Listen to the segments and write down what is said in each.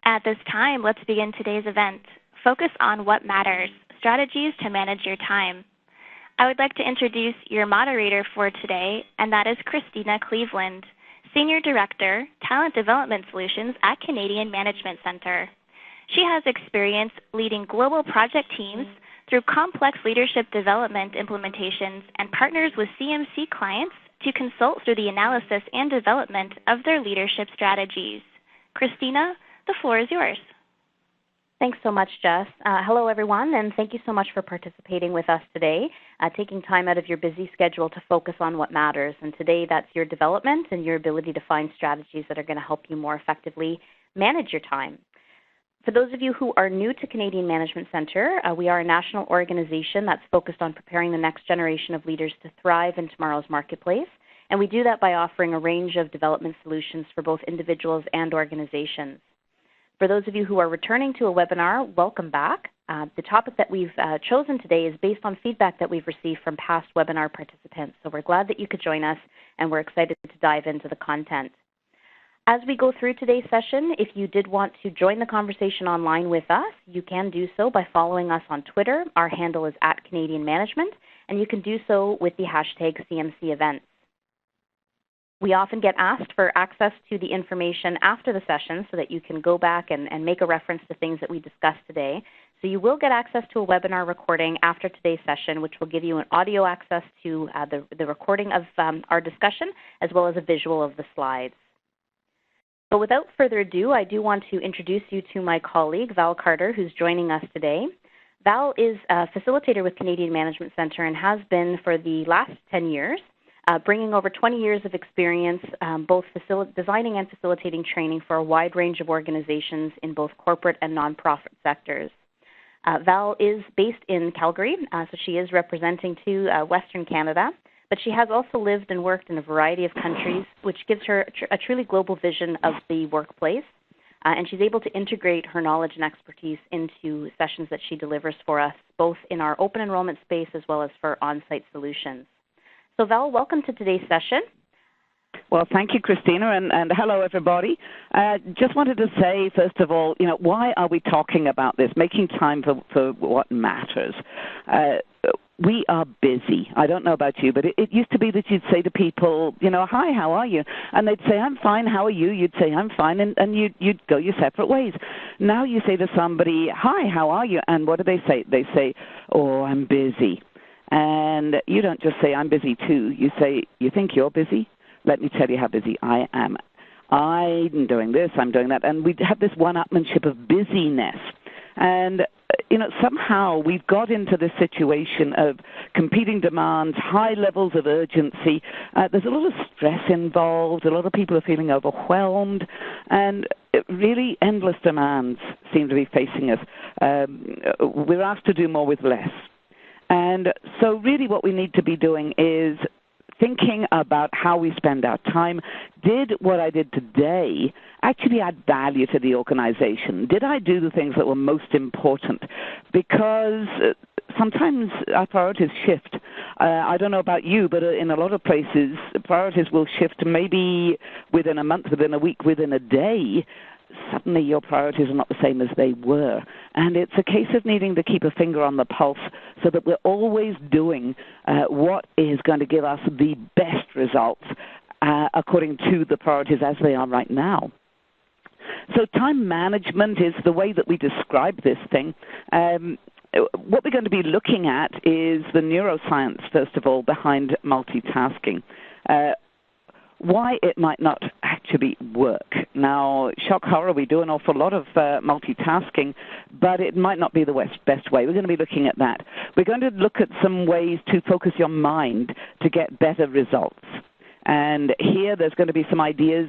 At this time, let's begin today's event. Focus on what matters, strategies to manage your time. I would like to introduce your moderator for today, and that is Christina Cleveland, Senior Director, Talent Development Solutions at Canadian Management Center. She has experience leading global project teams through complex leadership development implementations and partners with CMC clients to consult through the analysis and development of their leadership strategies. Christina, the floor is yours. Thanks so much, Jess. Hello, everyone, and thank you so much for participating with us today, taking time out of your busy schedule to focus on what matters. And today, that's your development and your ability to find strategies that are going to help you more effectively manage your time. For those of you who are new to Canadian Management Center, we are a national organization that's focused on preparing the next generation of leaders to thrive in tomorrow's marketplace. And we do that by offering a range of development solutions for both individuals and organizations. For those of you who are returning to a webinar, welcome back. The topic that we've chosen today is based on feedback that we've received from past webinar participants. So we're glad that you could join us, and we're excited to dive into the content. As we go through today's session, if you did want to join the conversation online with us, you can do so by following us on Twitter. Our handle is @CanadianManagement, and you can do so with the hashtag CMCEvents. We often get asked for access to the information after the session so that you can go back and make a reference to things that we discussed today. So you will get access to a webinar recording after today's session, which will give you an audio access to the recording of our discussion, as well as a visual of the slides. But without further ado, I do want to introduce you to my colleague, Val Carter, who's joining us today. Val is a facilitator with Canadian Management Center and has been for the last 10 years. Bringing over 20 years of experience, both designing and facilitating training for a wide range of organizations in both corporate and nonprofit sectors. Val is based in Calgary, so she is representing to Western Canada, but she has also lived and worked in a variety of countries, which gives her a truly global vision of the workplace, and she's able to integrate her knowledge and expertise into sessions that she delivers for us, both in our open enrollment space as well as for on-site solutions. So Val, welcome to today's session. Well, thank you, Christina, and hello, everybody. Just wanted to say, first of all, why are we talking about this, making time for what matters? We are busy. I don't know about you, but it used to be that you'd say to people, hi, how are you? And they'd say, I'm fine, how are you? You'd say, I'm fine, and you'd go your separate ways. Now you say to somebody, hi, how are you? And what do they say? They say, oh, I'm busy. And you don't just say, I'm busy too. You say, you think you're busy? Let me tell you how busy I am. I'm doing this, I'm doing that. And we have this one-upmanship of busyness. And, somehow we've got into this situation of competing demands, high levels of urgency. There's a lot of stress involved. A lot of people are feeling overwhelmed. And really endless demands seem to be facing us. We're asked to do more with less. And so really what we need to be doing is thinking about how we spend our time. Did what I did today actually add value to the organization? Did I do the things that were most important? Because sometimes our priorities shift. I don't know about you, but in a lot of places, priorities will shift maybe within a month, within a week, within a day. Suddenly your priorities are not the same as they were. And it's a case of needing to keep a finger on the pulse so that we're always doing what is going to give us the best results according to the priorities as they are right now. So time management is the way that we describe this thing. What we're going to be looking at is the neuroscience, first of all, behind multitasking. Why it might not actually work. Now, shock horror, we do an awful lot of multitasking, but it might not be the best way. We're going to be looking at that. We're going to look at some ways to focus your mind to get better results. And here there's going to be some ideas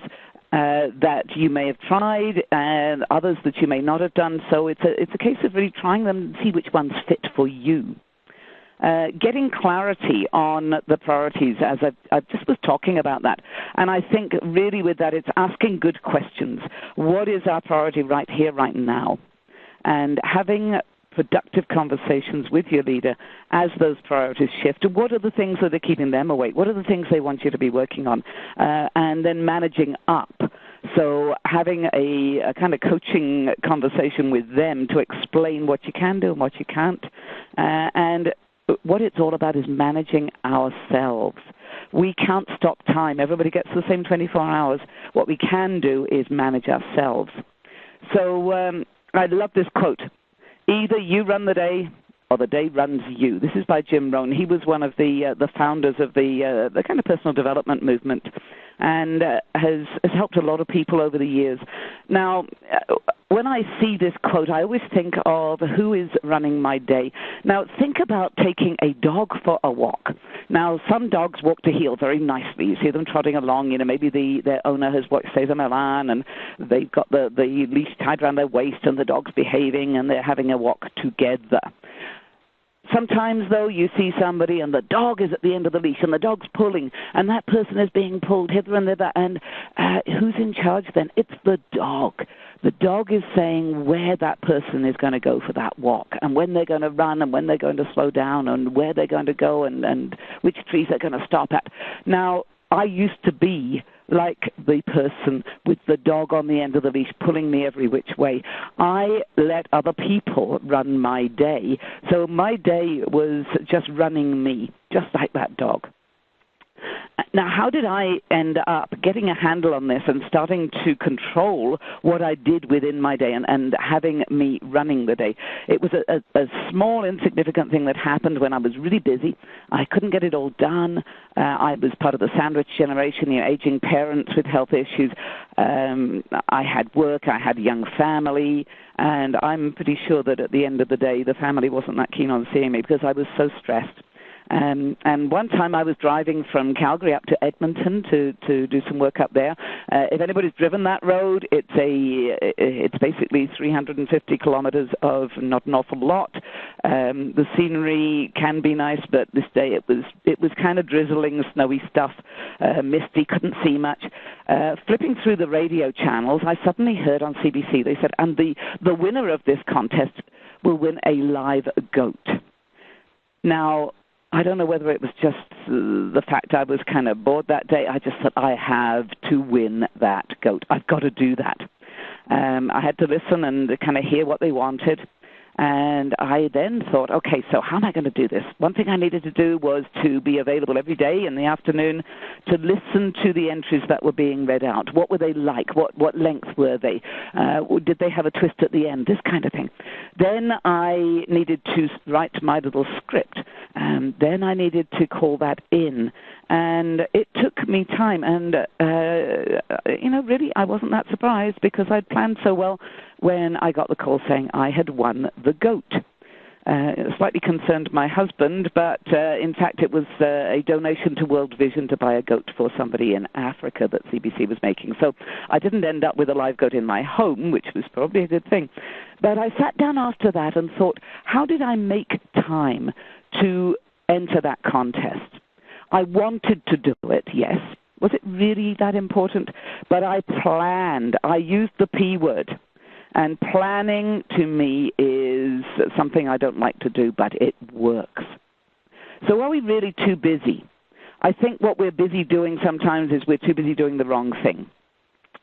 that you may have tried and others that you may not have done. So it's a case of really trying them and see which ones fit for you. Getting clarity on the priorities, as I just was talking about that. And I think really with that, it's asking good questions. What is our priority right here, right now? And having productive conversations with your leader as those priorities shift. What are the things that are keeping them awake? What are the things they want you to be working on? And then managing up So having a kind of coaching conversation with them to explain what you can do and what you can't. And what it's all about is managing ourselves. We can't stop time. Everybody gets the same 24 hours. What we can do is manage ourselves. So I love this quote. Either you run the day or the day runs you. This is by Jim Rohn. He was one of the founders of the kind of personal development movement, and has helped a lot of people over the years. Now, when I see this quote, I always think of who is running my day. Now, think about taking a dog for a walk. Now, some dogs walk to heel very nicely. You see them trotting along. Maybe their owner has watched Cesar Millan, and they've got the leash tied around their waist, and the dog's behaving, and they're having a walk together. Sometimes, though, you see somebody and the dog is at the end of the leash and the dog's pulling, and that person is being pulled hither and thither, and who's in charge then? It's the dog. The dog is saying where that person is going to go for that walk, and when they're going to run, and when they're going to slow down, and where they're going to go, and which trees they're going to stop at. Now, I used to be like the person with the dog on the end of the leash pulling me every which way. I let other people run my day. So my day was just running me, just like that dog. Now, how did I end up getting a handle on this and starting to control what I did within my day and having me running the day? It was a small, insignificant thing that happened when I was really busy. I couldn't get it all done. I was part of the sandwich generation, aging parents with health issues. I had work. I had a young family. And I'm pretty sure that at the end of the day, the family wasn't that keen on seeing me because I was so stressed. And one time I was driving from Calgary up to Edmonton to do some work up there. If anybody's driven that road, it's basically 350 kilometers of not an awful lot. The scenery can be nice, but this day it was kind of drizzling, snowy stuff, misty, couldn't see much. Flipping through the radio channels, I suddenly heard on CBC, they said, and the winner of this contest will win a live goat. Now, I don't know whether it was just the fact I was kind of bored that day. I just thought, I have to win that goat. I've got to do that. I had to listen and kind of hear what they wanted. And I then thought, okay, so how am I going to do this? One thing I needed to do was to be available every day in the afternoon to listen to the entries that were being read out. What were they like? What length were they? Did they have a twist at the end? This kind of thing. Then I needed to write my little script. Then I needed to call that in. And it took me time. And, really, I wasn't that surprised because I'd planned so well when I got the call saying I had won the goat. It slightly concerned my husband, but in fact it was a donation to World Vision to buy a goat for somebody in Africa that CBC was making. So I didn't end up with a live goat in my home, which was probably a good thing. But I sat down after that and thought, how did I make time to enter that contest? I wanted to do it, yes. Was it really that important? But I planned. I used the P word. And planning, to me, is something I don't like to do, but it works. So are we really too busy? I think what we're busy doing sometimes is we're too busy doing the wrong thing.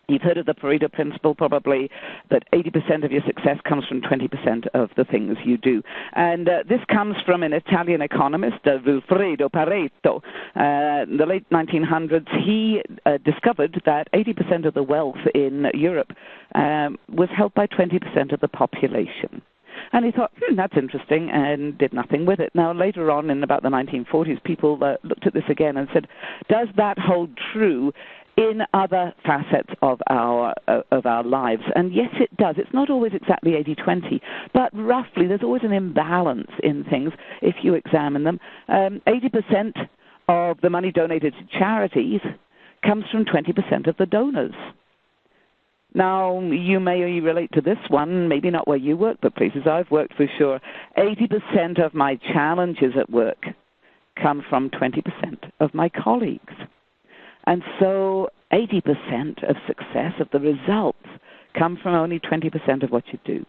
You've heard of the Pareto principle, probably, that 80% of your success comes from 20% of the things you do. And this comes from an Italian economist, Vilfredo Pareto. In the late 1900s, he discovered that 80% of the wealth in Europe was held by 20% of the population. And he thought, that's interesting, and did nothing with it. Now, later on, in about the 1940s, people looked at this again and said, does that hold true in other facets of our lives? And yes, it does. It's not always exactly 80-20, but roughly there's always an imbalance in things if you examine them. 80% of the money donated to charities comes from 20% of the donors. Now, you may relate to this one, maybe not where you work, but places I've worked for sure. 80% of my challenges at work come from 20% of my colleagues. And so 80% of success, of the results, come from only 20% of what you do.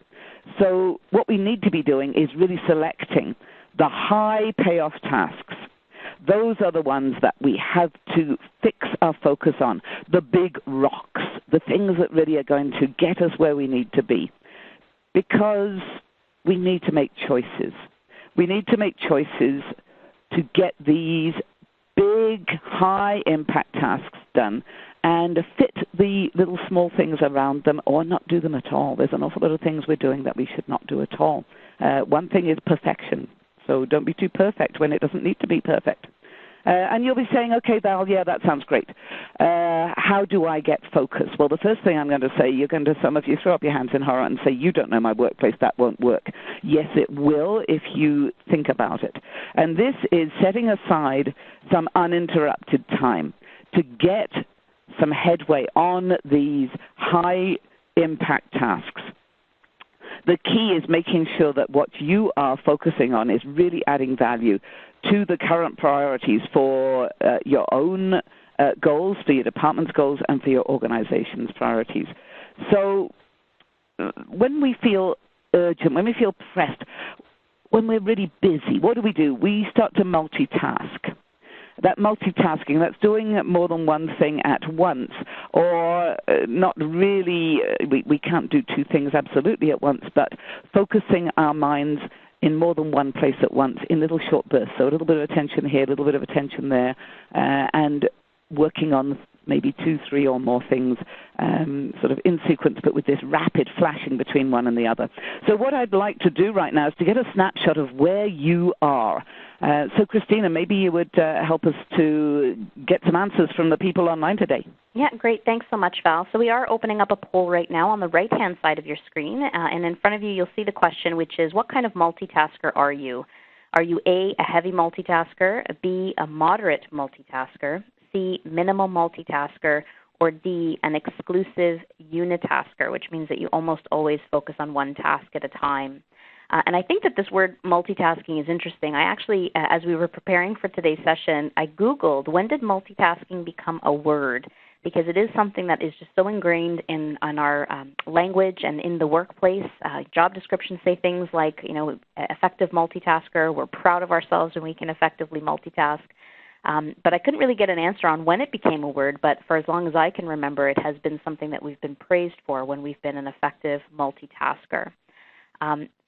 So what we need to be doing is really selecting the high payoff tasks, Those are the ones that we have to fix our focus on, the big rocks, the things that really are going to get us where we need to be. Because we need to make choices. We need to make choices to get these big, high-impact tasks done and fit the little small things around them or not do them at all. There's an awful lot of things we're doing that we should not do at all. One thing is perfection. So don't be too perfect when it doesn't need to be perfect. And you'll be saying, okay, Val, yeah, that sounds great. How do I get focus? Well, the first thing I'm going to say, some of you throw up your hands in horror and say, you don't know my workplace, that won't work. Yes, it will if you think about it. And this is setting aside some uninterrupted time to get some headway on these high-impact tasks. The key is making sure that what you are focusing on is really adding value to the current priorities for your own goals, for your department's goals, and for your organization's priorities. So when we feel urgent, when we feel pressed, when we're really busy, what do? We start to multitask. That multitasking, that's doing more than one thing at once, or not really, we can't do two things absolutely at once, but focusing our minds in more than one place at once in little short bursts. So a little bit of attention here, a little bit of attention there, and working on maybe 2, 3 or more things sort of in sequence, but with this rapid flashing between one and the other. So what I'd like to do right now is to get a snapshot of where you are. So Christina, maybe you would help us to get some answers from the people online today. Yeah, great. Thanks so much, Val. So we are opening up a poll right now on the right-hand side of your screen. And in front of you, you'll see the question, which is, what kind of multitasker are you? Are you A, a heavy multitasker, B, a moderate multitasker, C, minimal multitasker, or D, an exclusive unitasker, which means that you almost always focus on one task at a time. And I think that this word multitasking is interesting. I actually, as we were preparing for today's session, I Googled, when did multitasking become a word? Because it is something that is just so ingrained in our language and in the workplace. Job descriptions say things like, effective multitasker, we're proud of ourselves when we can effectively multitask. But I couldn't really get an answer on when it became a word, but for as long as I can remember, it has been something that we've been praised for when we've been an effective multitasker.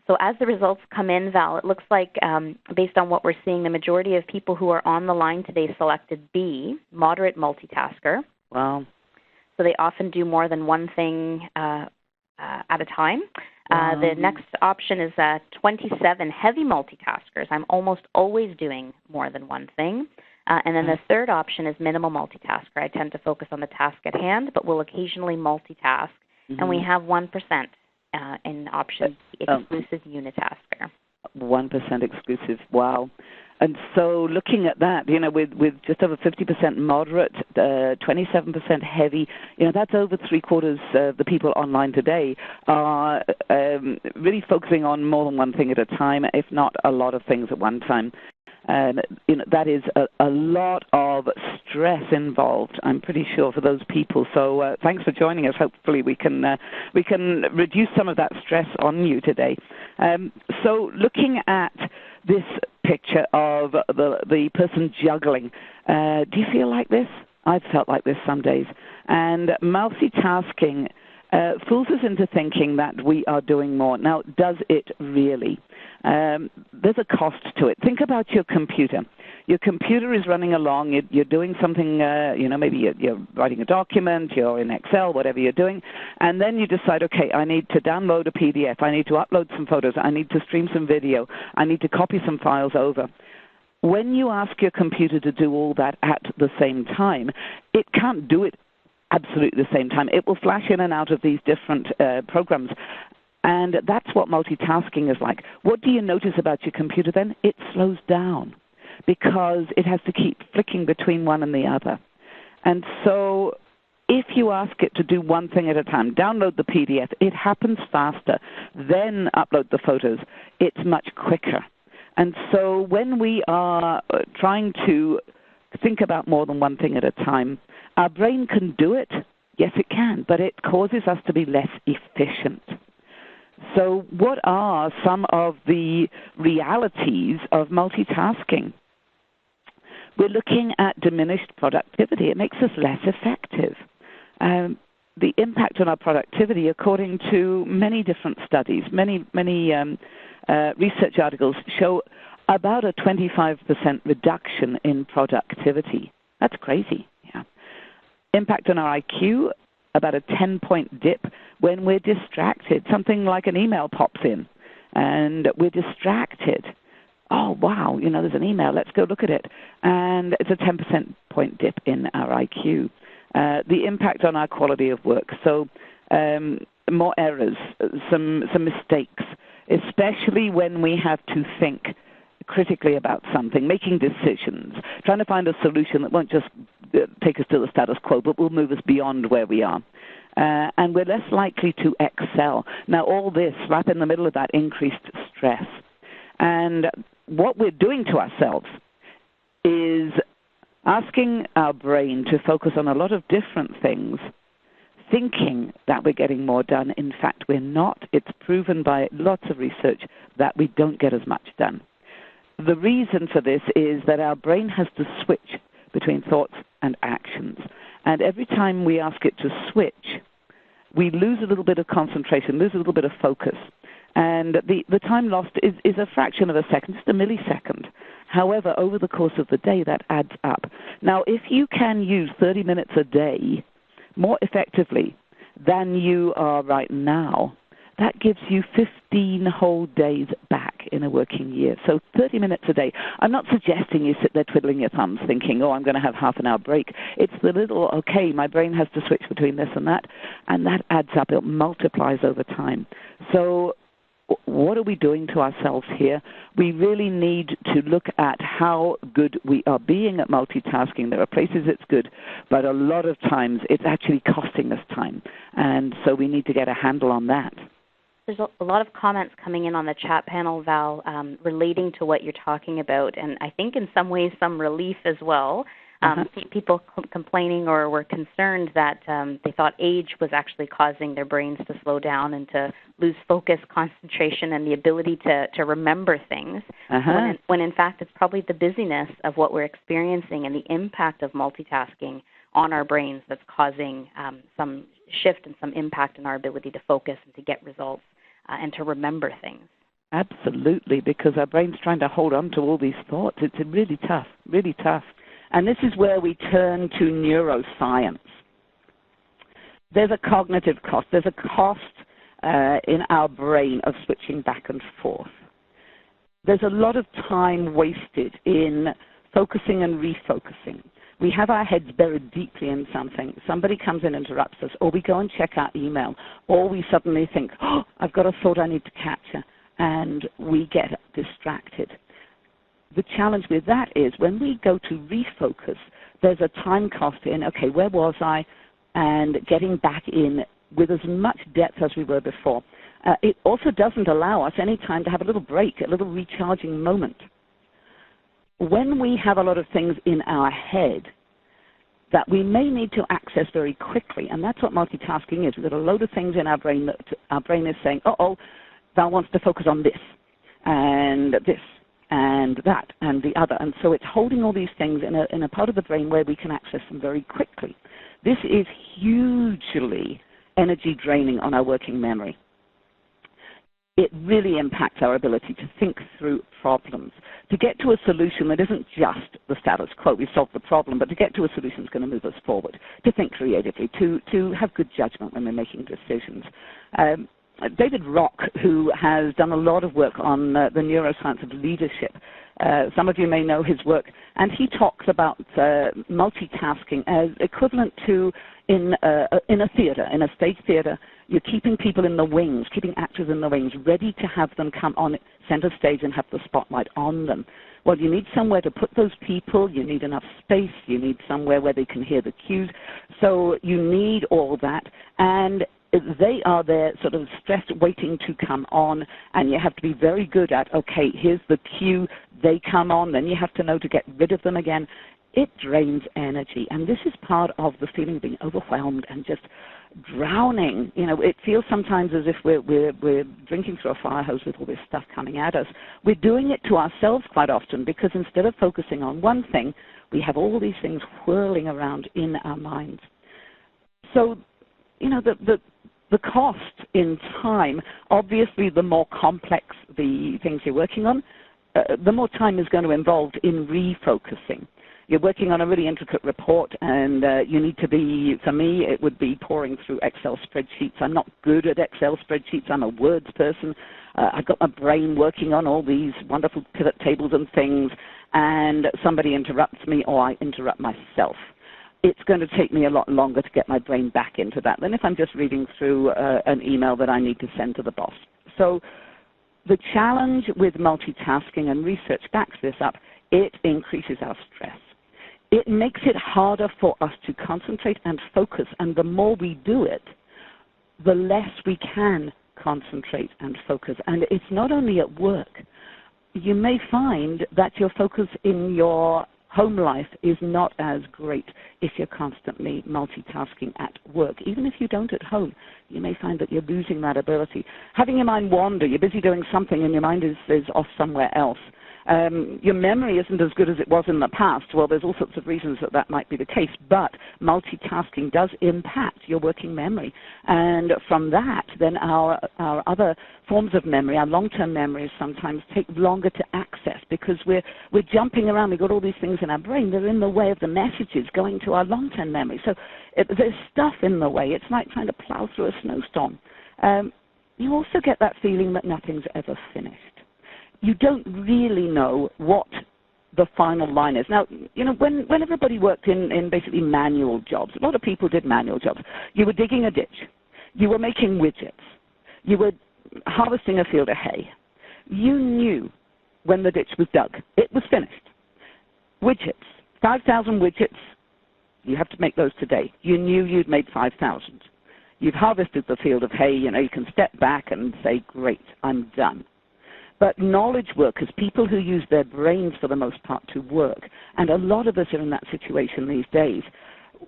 So as the results come in, Val, it looks like based on what we're seeing, the majority of people who are on the line today selected B, moderate multitasker. Wow. So they often do more than one thing at a time. Wow. The next option is 27 heavy multitaskers. I'm almost always doing more than one thing. And then the third option is minimal multitasker. I tend to focus on the task at hand, but will occasionally multitask. And we have 1% in option exclusive unitasker. 1% exclusive. Wow. And so looking at that, with just over 50% moderate, 27% heavy, that's over three-quarters of the people online today are really focusing on more than one thing at a time, if not a lot of things at one time. That is a lot of stress involved, I'm pretty sure, for those people. So thanks for joining us. Hopefully we can reduce some of that stress on you today. So looking at this picture of the person juggling, do you feel like this? I've felt like this some days. And multitasking fools us into thinking that we are doing more. Now, does it really? There's a cost to it. Think about your computer. Your computer is running along. You're doing something, maybe you're writing a document, you're in Excel, whatever you're doing, and then you decide, okay, I need to download a PDF, I need to upload some photos, I need to stream some video, I need to copy some files over. When you ask your computer to do all that at the same time, it can't do it absolutely the same time. It will flash in and out of these different programs. And that's what multitasking is like. What do you notice about your computer then? It slows down because it has to keep flicking between one and the other. And so if you ask it to do one thing at a time, download the PDF, it happens faster. Then upload the photos. It's much quicker. And so when we are trying to think about more than one thing at a time, our brain can do it. Yes, it can, but it causes us to be less efficient. So what are some of the realities of multitasking? we're looking at diminished productivity. It makes us less effective. The impact on our productivity, according to many different studies, many research articles, show about a 25% reduction in productivity. That's crazy. Yeah. Impact on our IQ, about a 10-point dip when we're distracted. Something like an email pops in, and we're distracted. Oh, wow, there's an email. Let's go look at it. And it's a 10% point dip in our IQ. The impact on our quality of work. So more errors, some mistakes, especially when we have to think critically about something, making decisions, trying to find a solution that won't just take us to the status quo, but will move us beyond where we are. And we're less likely to excel. Now, all this, right in the middle of that, increased stress. And what we're doing to ourselves is asking our brain to focus on a lot of different things, thinking that we're getting more done. In fact, we're not. It's proven by lots of research that we don't get as much done. The reason for this is that our brain has to switch between thoughts and actions. And every time we ask it to switch, we lose a little bit of concentration, lose a little bit of focus. And the time lost is a fraction of a second, just a millisecond. However, over the course of the day, that adds up. Now, if you can use 30 minutes a day more effectively than you are right now, that gives you 15 whole days back in a working year. So 30 minutes a day. I'm not suggesting you sit there twiddling your thumbs thinking, I'm going to have half an hour break. It's the little, my brain has to switch between this and that adds up. It multiplies over time. So what are we doing to ourselves here? We really need to look at how good we are being at multitasking. There are places it's good, but a lot of times it's actually costing us time. And so we need to get a handle on that. There's a lot of comments coming in on the chat panel, Val, relating to what you're talking about, and I think in some ways some relief as well. People complaining or were concerned that they thought age was actually causing their brains to slow down and to lose focus, concentration, and the ability to remember things, when in fact it's probably the busyness of what we're experiencing and the impact of multitasking on our brains that's causing some shift and some impact in our ability to focus and to get results and to remember things. Absolutely, because our brain's trying to hold on to all these thoughts. It's really tough, really tough. And this is where we turn to neuroscience. There's a cognitive cost. There's a cost in our brain of switching back and forth. There's a lot of time wasted in focusing and refocusing. We have our heads buried deeply in something. Somebody comes in and interrupts us, or we go and check our email, or we suddenly think, I've got a thought I need to capture, and we get distracted. The challenge with that is when we go to refocus, there's a time cost in, where was I? And getting back in with as much depth as we were before. It also doesn't allow us any time to have a little break, a little recharging moment. When we have a lot of things in our head that we may need to access very quickly, and that's what multitasking is. We've got a load of things in our brain that our brain is saying, Val wants to focus on this, and this, and that, and the other. And so it's holding all these things in a part of the brain where we can access them very quickly. This is hugely energy draining on our working memory. It really impacts our ability to think through problems, to get to a solution that isn't just the status quo, we solved the problem, but to get to a solution that's going to move us forward, to think creatively, to have good judgment when we're making decisions. David Rock, who has done a lot of work on the neuroscience of leadership, some of you may know his work, and he talks about multitasking as equivalent to in a theater, in a stage theater, you're keeping people in the wings, keeping actors in the wings, ready to have them come on center stage and have the spotlight on them. Well, you need somewhere to put those people, you need enough space, you need somewhere where they can hear the cues, so you need all that, and they are there sort of stressed, waiting to come on, and you have to be very good at, here's the cue, they come on, then you have to know to get rid of them again. It drains energy, and this is part of the feeling of being overwhelmed and just drowning. It feels sometimes as if we're drinking through a fire hose with all this stuff coming at us. We're doing it to ourselves quite often because instead of focusing on one thing, we have all these things whirling around in our minds. So, the cost in time, obviously the more complex the things you're working on, the more time is going to involve in refocusing. You're working on a really intricate report, and you need to be, for me, it would be pouring through Excel spreadsheets. I'm not good at Excel spreadsheets. I'm a words person. I've got my brain working on all these wonderful pivot tables and things, and somebody interrupts me or I interrupt myself. It's going to take me a lot longer to get my brain back into that than if I'm just reading through an email that I need to send to the boss. So the challenge with multitasking, and research backs this up, it increases our stress. It makes it harder for us to concentrate and focus, and the more we do it, the less we can concentrate and focus. And it's not only at work. You may find that your focus in your home life is not as great if you're constantly multitasking at work. Even if you don't at home, you may find that you're losing that ability. Having your mind wander, you're busy doing something and your mind is off somewhere else. Your memory isn't as good as it was in the past. Well, there's all sorts of reasons that might be the case, but multitasking does impact your working memory. And from that, then our other forms of memory, our long-term memories sometimes take longer to access because we're jumping around. We've got all these things in our brain. They're in the way of the messages going to our long-term memory. So there's stuff in the way. It's like trying to plow through a snowstorm. You also get that feeling that nothing's ever finished. You don't really know what the final line is. Now, when everybody worked in basically manual jobs, a lot of people did manual jobs. You were digging a ditch. You were making widgets. You were harvesting a field of hay. You knew when the ditch was dug. It was finished. Widgets, 5,000 widgets, you have to make those today. You knew you'd made 5,000. You've harvested the field of hay. You can step back and say, great, I'm done. But knowledge workers, people who use their brains for the most part to work, and a lot of us are in that situation these days,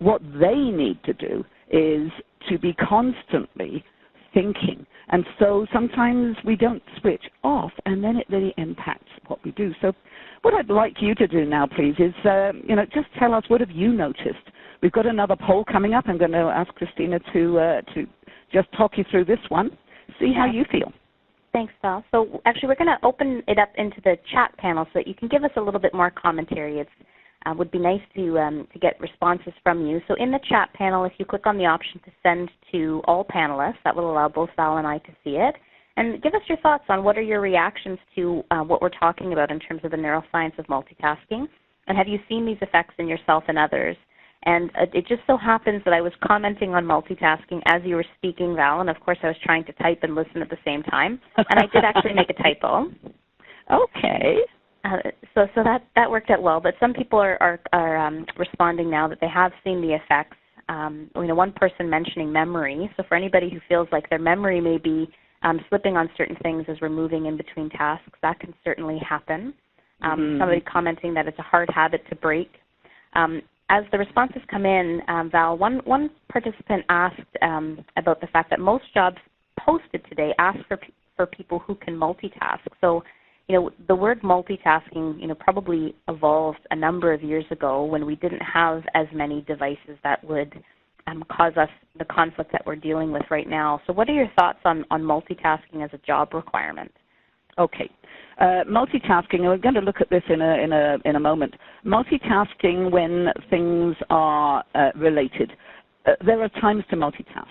what they need to do is to be constantly thinking. And so sometimes we don't switch off, and then it really impacts what we do. So what I'd like you to do now, please, is just tell us, what have you noticed? We've got another poll coming up. I'm going to ask Christina to just talk you through this one, see how you feel. Thanks, Val. So actually, we're going to open it up into the chat panel so that you can give us a little bit more commentary. It would be nice to get responses from you. So in the chat panel, if you click on the option to send to all panelists, that will allow both Val and I to see it. And give us your thoughts on what are your reactions to what we're talking about in terms of the neuroscience of multitasking. And have you seen these effects in yourself and others? And it just so happens that I was commenting on multitasking as you were speaking, Val, and of course I was trying to type and listen at the same time. And I did actually make a typo. Okay. So that worked out well. But some people are responding now that they have seen the effects. One person mentioning memory. So for anybody who feels like their memory may be slipping on certain things as we're moving in between tasks, that can certainly happen. Somebody commenting that it's a hard habit to break. As the responses come in, Val, one participant asked about the fact that most jobs posted today ask for people who can multitask. So, the word multitasking, probably evolved a number of years ago when we didn't have as many devices that would cause us the conflict that we're dealing with right now. So what are your thoughts on multitasking as a job requirement? Okay. Multitasking, and we're going to look at this in a moment. Multitasking when things are related. There are times to multitask,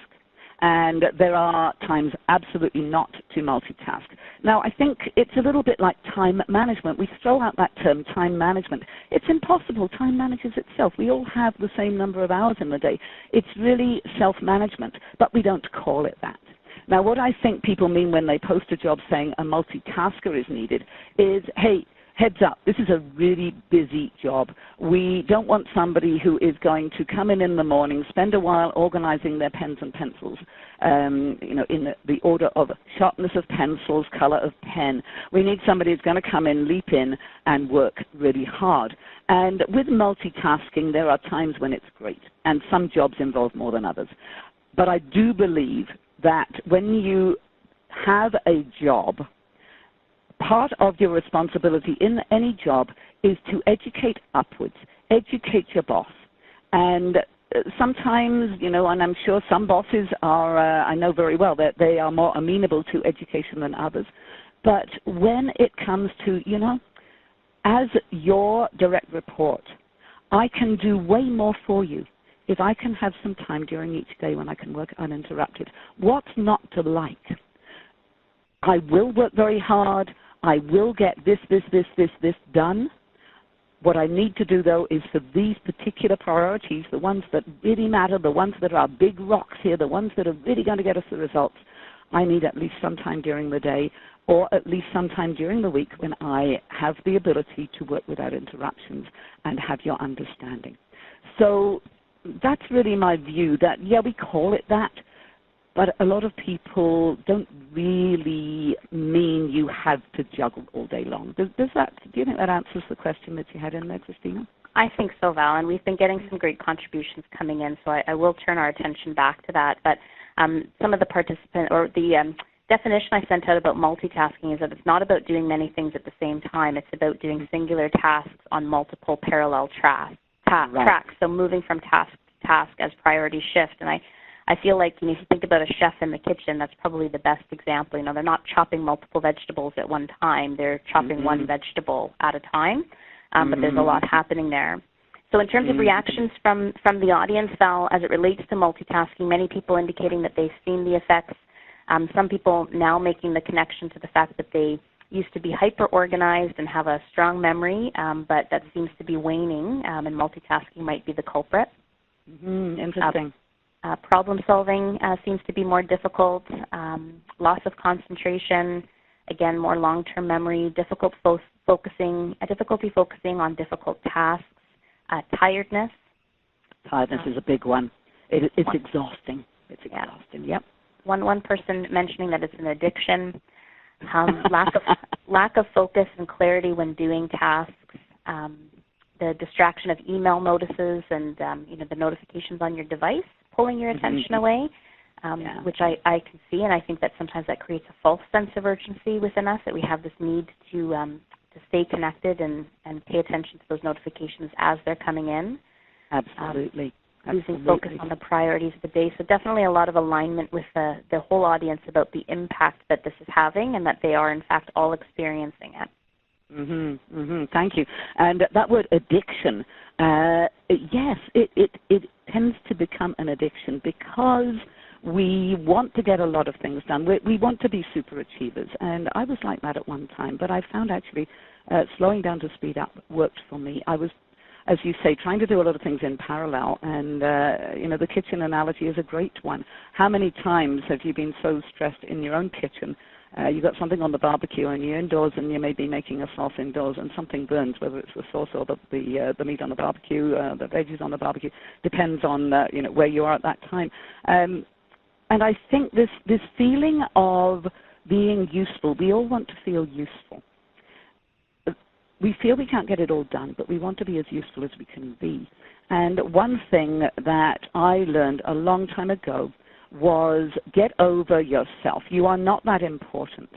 and there are times absolutely not to multitask. Now, I think it's a little bit like time management. We throw out that term, time management. It's impossible. Time manages itself. We all have the same number of hours in the day. It's really self-management, but we don't call it that. Now, what I think people mean when they post a job saying a multitasker is needed is, hey, heads up, this is a really busy job. We don't want somebody who is going to come in the morning, spend a while organizing their pens and pencils, in the order of sharpness of pencils, color of pen. We need somebody who's going to come in, leap in, and work really hard. And with multitasking, there are times when it's great, and some jobs involve more than others. But I do believe that when you have a job, part of your responsibility in any job is to educate upwards, educate your boss. And sometimes, and I'm sure some bosses are, I know very well that they are more amenable to education than others. But when it comes to, as your direct report, I can do way more for you if I can have some time during each day when I can work uninterrupted. What's not to like? I will work very hard. I will get this done. What I need to do, though, is for these particular priorities, the ones that really matter, the ones that are big rocks here, the ones that are really going to get us the results, I need at least some time during the day or at least some time during the week when I have the ability to work without interruptions and have your understanding. So that's really my view that, we call it that, but a lot of people don't really mean you have to juggle all day long. Do you think that answers the question that you had in there, Christina? I think so, Val, and we've been getting some great contributions coming in, so I will turn our attention back to that. But some of the the definition I sent out about multitasking is that it's not about doing many things at the same time. It's about doing singular tasks on multiple parallel tracks. So moving from task to task as priorities shift. And I feel like if you think about a chef in the kitchen, that's probably the best example. They're not chopping multiple vegetables at one time. They're chopping one vegetable at a time, but there's a lot happening there. So in terms of reactions from the audience, Val, as it relates to multitasking, many people indicating that they've seen the effects. Some people now making the connection to the fact that they used to be hyper-organized and have a strong memory, but that seems to be waning, and multitasking might be the culprit. Interesting. Problem solving seems to be more difficult, loss of concentration, again, more long-term memory, difficulty focusing on difficult tasks, tiredness. Tiredness is a big one. It's exhausting. It's exhausting, yep. One person mentioning that it's an addiction, lack of focus and clarity when doing tasks, the distraction of email notices and the notifications on your device pulling your attention away, which I can see, and I think that sometimes that creates a false sense of urgency within us, that we have this need to stay connected and pay attention to those notifications as they're coming in. Absolutely. Losing focus on the priorities of the day. So definitely a lot of alignment with the whole audience about the impact that this is having and that they are, in fact, all experiencing it. Thank you. And that word addiction, yes, it tends to become an addiction because we want to get a lot of things done. We want to be super achievers. And I was like that at one time, but I found actually slowing down to speed up worked for me. I was, as you say, trying to do a lot of things in parallel. And, the kitchen analogy is a great one. How many times have you been so stressed in your own kitchen? You've got something on the barbecue and you're indoors and you may be making a sauce indoors and something burns, whether it's the sauce or the meat on the barbecue, the veggies on the barbecue, depends on where you are at that time. And I think this feeling of being useful, we all want to feel useful. We feel we can't get it all done, but we want to be as useful as we can be. And one thing that I learned a long time ago was get over yourself. You are not that important.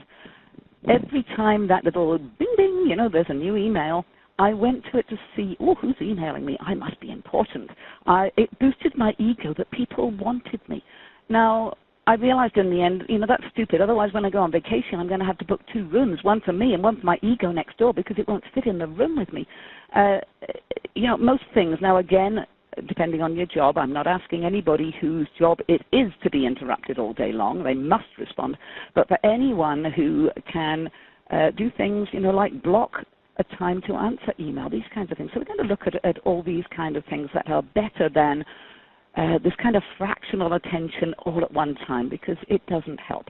Every time that little bing, bing, there's a new email, I went to it to see, who's emailing me? I must be important. It boosted my ego that people wanted me. Now, I realized in the end, that's stupid. Otherwise, when I go on vacation, I'm going to have to book 2 rooms, one for me and one for my ego next door because it won't fit in the room with me. Most things, now again, depending on your job, I'm not asking anybody whose job it is to be interrupted all day long. They must respond. But for anyone who can do things, like block a time to answer email, these kinds of things. So we're going to look at all these kind of things that are better than this kind of fractional attention all at one time, because it doesn't help.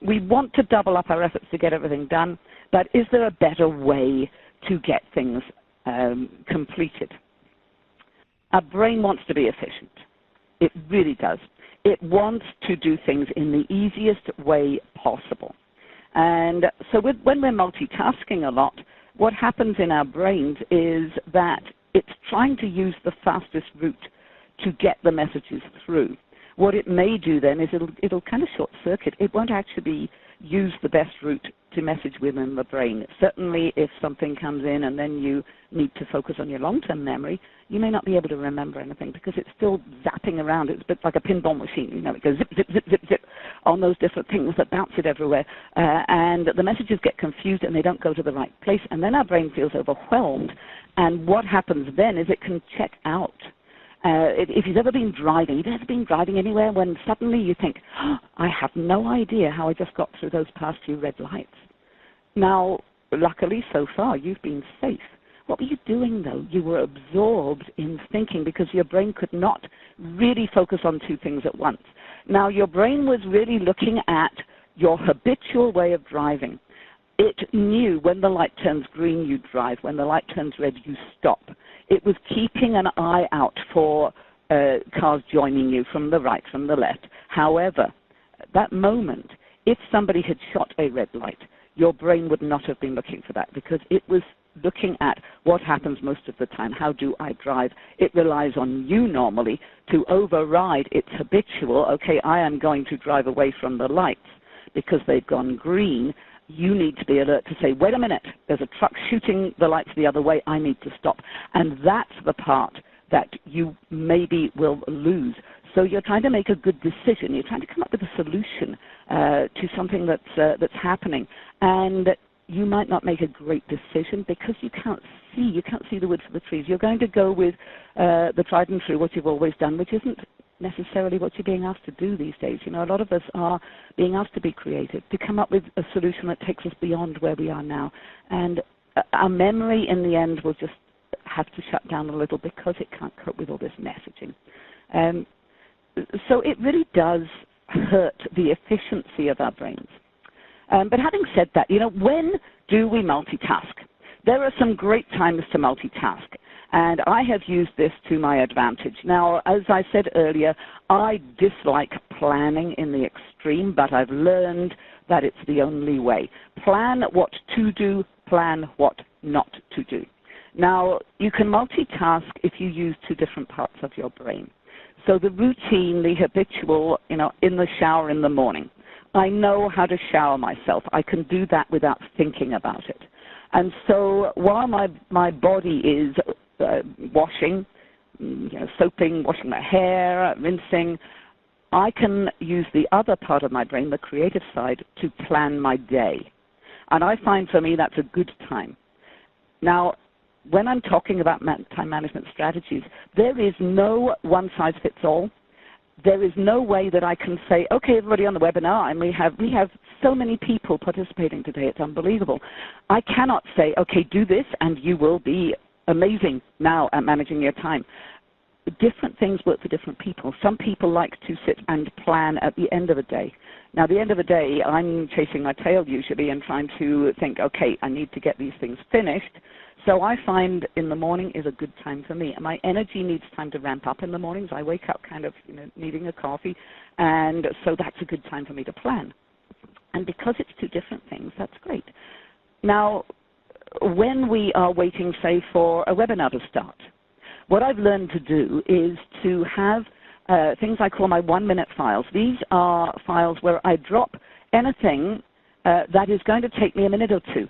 We want to double up our efforts to get everything done, but is there a better way to get things completed? Our brain wants to be efficient. It really does. It wants to do things in the easiest way possible. And so when we're multitasking a lot, what happens in our brains is that it's trying to use the fastest route to get the messages through. what it may do then is it'll kind of short circuit. It won't actually use the best route to message within the brain. Certainly if something comes in and then you need to focus on your long-term memory, you may not be able to remember anything because it's still zapping around. It's a bit like a pinball machine. It goes zip, zip, zip, zip, zip on those different things that bounce it everywhere. And the messages get confused and they don't go to the right place. And then our brain feels overwhelmed. And what happens then is it can check out. If you've ever been driving anywhere when suddenly you think, oh, I have no idea how I just got through those past few red lights. Now, luckily so far, you've been safe. What were you doing, though? You were absorbed in thinking because your brain could not really focus on two things at once. Now, your brain was really looking at your habitual way of driving. It knew when the light turns green, you drive. When the light turns red, you stop. It was keeping an eye out for cars joining you from the right, from the left. However, at that moment, if somebody had shot a red light, your brain would not have been looking for that because it was looking at what happens most of the time. How do I drive? It relies on you normally to override its habitual, okay, I am going to drive away from the lights because they've gone green. You need to be alert to say, wait a minute, there's a truck shooting the lights the other way, I need to stop. And that's the part that you maybe will lose. So you're trying to make a good decision. You're trying to come up with a solution to something that's happening. And you might not make a great decision because you can't see the wood for the trees. You're going to go with the tried and true, what you've always done, which isn't necessarily what you're being asked to do these days. A lot of us are being asked to be creative, to come up with a solution that takes us beyond where we are now. And our memory in the end will just have to shut down a little because it can't cope with all this messaging. So it really does hurt the efficiency of our brains. But having said that, when do we multitask? There are some great times to multitask, and I have used this to my advantage. Now, as I said earlier, I dislike planning in the extreme, but I've learned that it's the only way. Plan what to do, plan what not to do. Now, you can multitask if you use two different parts of your brain. So the routine, the habitual, in the shower in the morning. I know how to shower myself. I can do that without thinking about it. And so while my body is washing, soaping, washing my hair, rinsing, I can use the other part of my brain, the creative side, to plan my day. And I find for me that's a good time. Now, when I'm talking about time management strategies, there is no one-size-fits-all. There is no way that I can say, okay, everybody on the webinar, and we have so many people participating today, it's unbelievable. I cannot say, okay, do this and you will be amazing now at managing your time. Different things work for different people. Some people like to sit and plan at the end of the day. Now, at the end of the day, I'm chasing my tail usually and trying to think, okay, I need to get these things finished. So I find in the morning is a good time for me. My energy needs time to ramp up in the mornings. I wake up kind of needing a coffee, and so that's a good time for me to plan. And because it's two different things, that's great. Now, when we are waiting, say, for a webinar to start, what I've learned to do is to have things I call my 1-minute files. These are files where I drop anything that is going to take me a minute or two.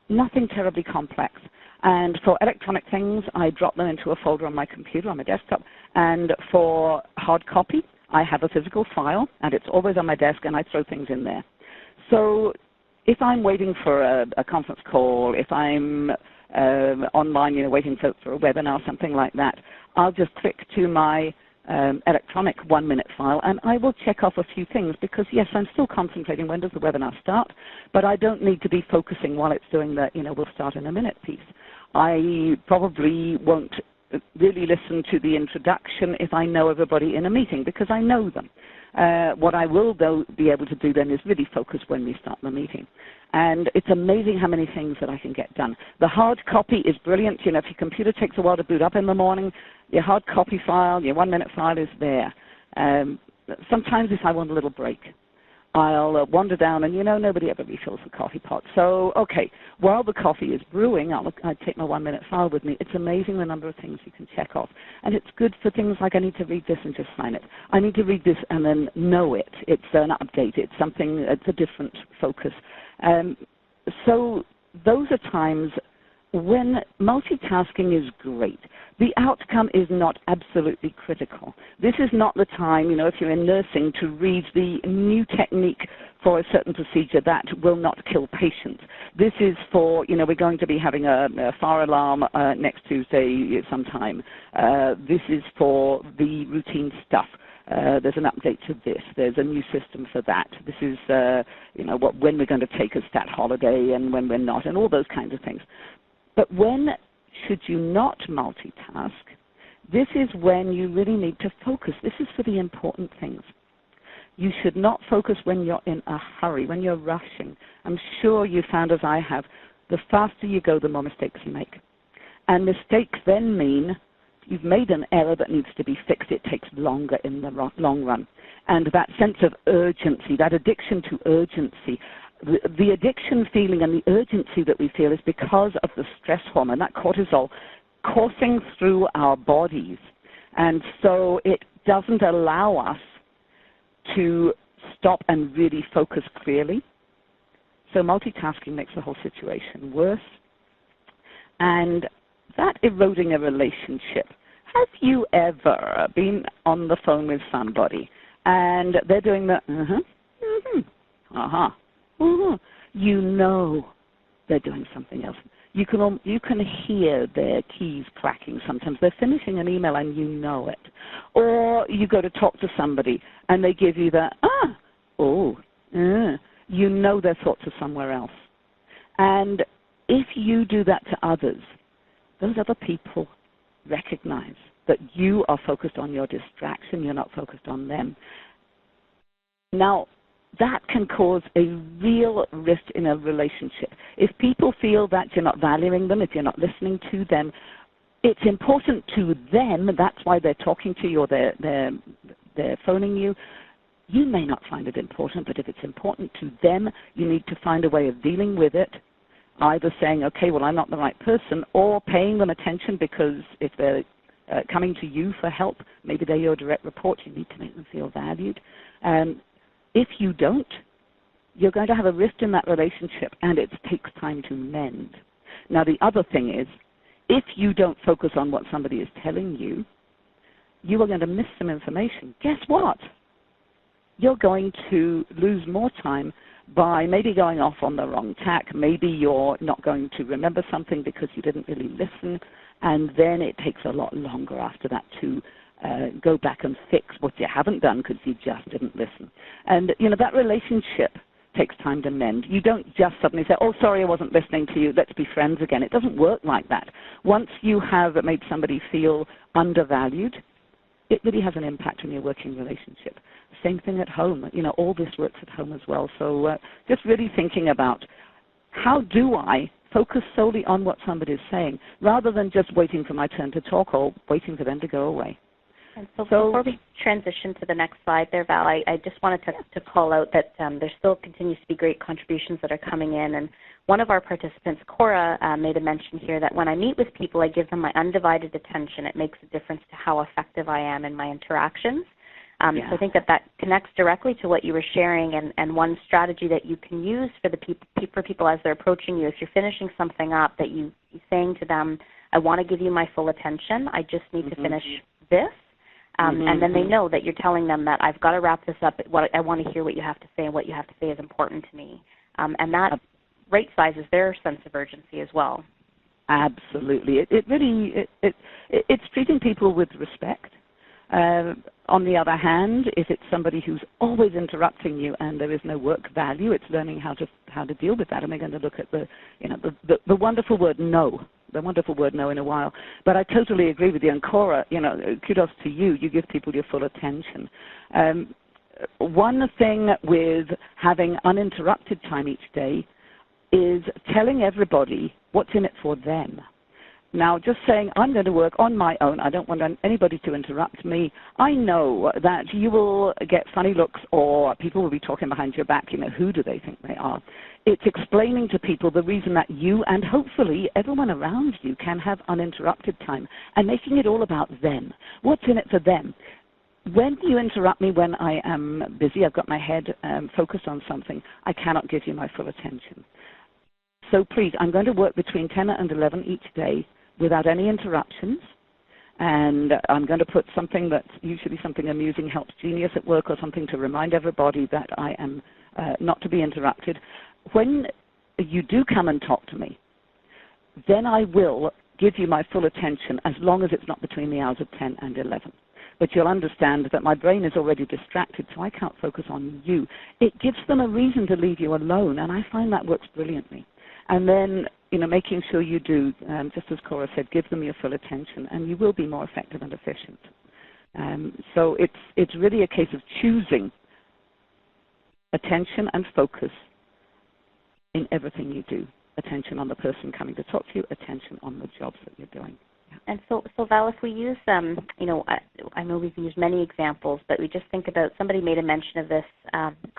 Nothing terribly complex. And for electronic things, I drop them into a folder on my computer, on my desktop. And for hard copy, I have a physical file, and it's always on my desk, and I throw things in there. So if I'm waiting for a conference call, if I'm online, waiting for a webinar, something like that, I'll just click to my electronic 1-minute file, and I will check off a few things because, yes, I'm still concentrating. When does the webinar start? But I don't need to be focusing while it's doing the, we'll start in a minute piece. I probably won't really listen to the introduction if I know everybody in a meeting because I know them. What I will, though, be able to do then is really focus when we start the meeting. And it's amazing how many things that I can get done. The hard copy is brilliant. If your computer takes a while to boot up in the morning, your hard copy file, your 1-minute file is there. Sometimes if I want a little break, I'll wander down, and nobody ever refills the coffee pot. So, okay, while the coffee is brewing, I take my 1-minute file with me. It's amazing the number of things you can check off. And it's good for things like I need to read this and just sign it. I need to read this and then know it. It's an update. It's something, it's a different focus. So those are times when multitasking is great. The outcome is not absolutely critical. This is not the time, if you're in nursing, to read the new technique for a certain procedure that will not kill patients. This is for, we're going to be having a fire alarm next Tuesday sometime. This is for the routine stuff. There's an update to this. There's a new system for that. This is, when we're going to take a stat holiday and when we're not, and all those kinds of things. But when should you not multitask? This is when you really need to focus. This is for the important things. You should not focus when you're in a hurry, when you're rushing. I'm sure you found, as I have, the faster you go, the more mistakes you make. And mistakes then mean you've made an error that needs to be fixed. It takes longer in the long run. And that sense of urgency, that addiction to urgency, the addiction feeling and the urgency that we feel is because of the stress hormone, that cortisol, coursing through our bodies. And so it doesn't allow us to stop and really focus clearly. So multitasking makes the whole situation worse. And that eroding a relationship. Have you ever been on the phone with somebody and they're doing the they're doing something else. You can hear their keys clacking sometimes. They're finishing an email and you know it. Or you go to talk to somebody and they give you the, you know their thoughts are somewhere else. And if you do that to others, those other people recognize that you are focused on your distraction, you're not focused on them. Now, that can cause a real rift in a relationship. If people feel that you're not valuing them, if you're not listening to them, it's important to them. That's why they're talking to you or they're phoning you. You may not find it important, but if it's important to them, you need to find a way of dealing with it, either saying, okay, well, I'm not the right person, or paying them attention because if they're coming to you for help, maybe they're your direct report, you need to make them feel valued. If you don't, you're going to have a rift in that relationship, and it takes time to mend. Now, the other thing is, if you don't focus on what somebody is telling you, you are going to miss some information. Guess what? You're going to lose more time by maybe going off on the wrong tack. Maybe you're not going to remember something because you didn't really listen, and then it takes a lot longer after that to go back and fix what you haven't done because you just didn't listen. And, that relationship takes time to mend. You don't just suddenly say, oh, sorry, I wasn't listening to you, let's be friends again. It doesn't work like that. Once you have made somebody feel undervalued, it really has an impact on your working relationship. Same thing at home. All this works at home as well. So just really thinking about how do I focus solely on what somebody is saying rather than just waiting for my turn to talk or waiting for them to go away. And so before we transition to the next slide there, Val, I just wanted to call out that there still continues to be great contributions that are coming in. And one of our participants, Cora, made a mention here that when I meet with people, I give them my undivided attention. It makes a difference to how effective I am in my interactions. So I think that connects directly to what you were sharing, and one strategy that you can use for people as they're approaching you, if you're finishing something up, that you're saying to them, I want to give you my full attention. I just need to finish this. And then they know that you're telling them that I've got to wrap this up. I want to hear what you have to say, and what you have to say is important to me. And that right-sizes their sense of urgency as well. Absolutely. It's treating people with respect. On the other hand, if it's somebody who's always interrupting you and there is no work value, it's learning how to deal with that. And we're going to look at the wonderful word no. The wonderful word no in a while. But I totally agree with you. And Cora, kudos to you. You give people your full attention. One thing with having uninterrupted time each day is telling everybody what's in it for them. Now, just saying I'm going to work on my own, I don't want anybody to interrupt me, I know that you will get funny looks or people will be talking behind your back, who do they think they are? It's explaining to people the reason that you and hopefully everyone around you can have uninterrupted time and making it all about them. What's in it for them? When you interrupt me when I am busy, I've got my head focused on something, I cannot give you my full attention. So please, I'm going to work between 10 and 11 each day without any interruptions, and I'm going to put something that's usually something amusing, helps genius at work, or something to remind everybody that I am not to be interrupted. When you do come and talk to me, then I will give you my full attention as long as it's not between the hours of 10 and 11. But you'll understand that my brain is already distracted, so I can't focus on you. It gives them a reason to leave you alone, and I find that works brilliantly. And then, making sure you do, just as Cora said, give them your full attention, and you will be more effective and efficient. So it's really a case of choosing attention and focus in everything you do. Attention on the person coming to talk to you, attention on the jobs that you're doing. Yeah. And so Val, if we use, I know we've used many examples, but we just think about, somebody made a mention of this